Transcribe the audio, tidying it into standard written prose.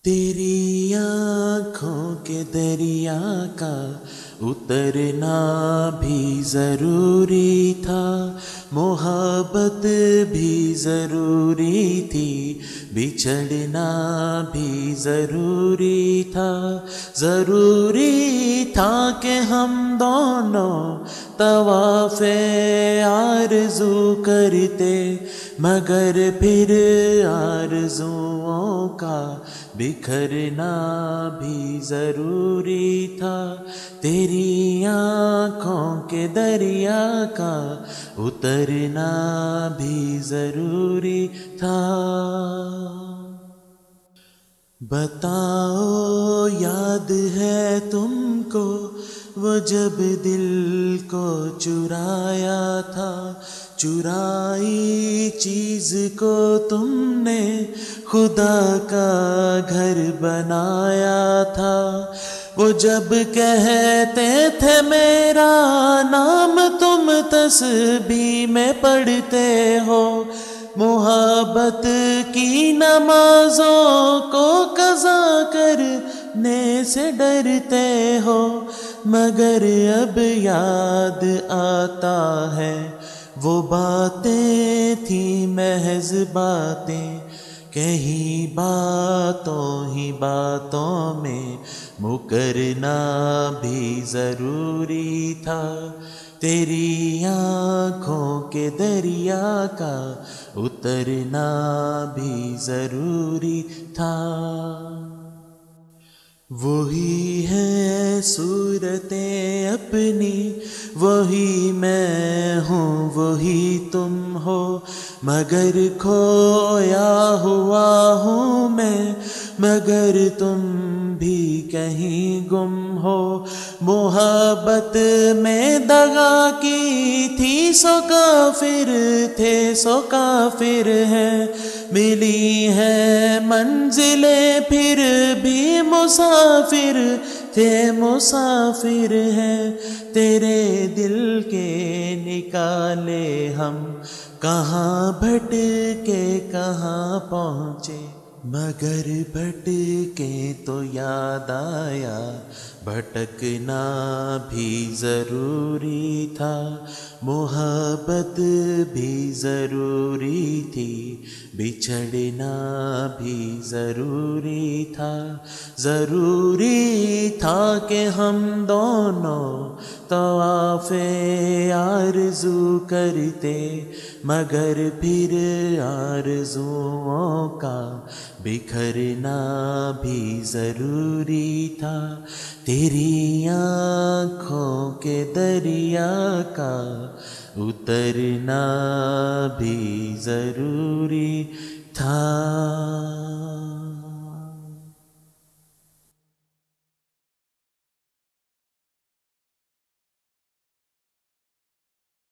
تیری آنکھوں کے دریا کا اترنا بھی ضروری تھا، محبت بھی ضروری تھی، بچھڑنا بھی ضروری تھا، ضروری تھا کہ ہم دونوں طواف آرزو کرتے، مگر پھر آرزوؤں کا بکھرنا بھی ضروری تھا، تیری آنکھوں کے دریا کا اترنا بھی ضروری تھا۔ بتاؤ یاد ہے تم کو وہ جب دل کو چرایا تھا، چرائی چیز کو تم نے خدا کا گھر بنایا تھا، وہ جب کہتے تھے میرا نام تم تسبیح میں پڑھتے ہو، محبت کی نمازوں کو قضا کرنے سے ڈرتے ہو، مگر اب یاد آتا ہے وہ باتیں تھیں محض باتیں، کہیں باتوں ہی باتوں میں مکرنا بھی ضروری تھا، تیری آنکھوں کے دریا کا اترنا بھی ضروری تھا۔ وہی ہے صورتیں اپنی، وہی میں ہوں وہی تم ہو، مگر کھویا ہوا ہوں میں، مگر تم بھی کہیں گم ہو، محبت میں دغا کی تھی سو کافر تھے سو کافر ہیں، ملی ہے منزلیں پھر بھی مسافر تھے مسافر ہیں، تیرے دل کے نکالے ہم کہاں بھٹکے کہاں پہنچے، مگر بھٹکے تو یاد آیا بھٹکنا بھی ضروری تھا، محبت بھی ضروری تھی، بچھڑنا بھی ضروری تھا، ضروری تھا کہ ہم دونوں طواف آرزو کرتے، مگر پھر آرزوؤں کا بکھرنا بھی ضروری تھا، تیری آنکھوں کے دریا کا اترنا بھی ضروری تھا۔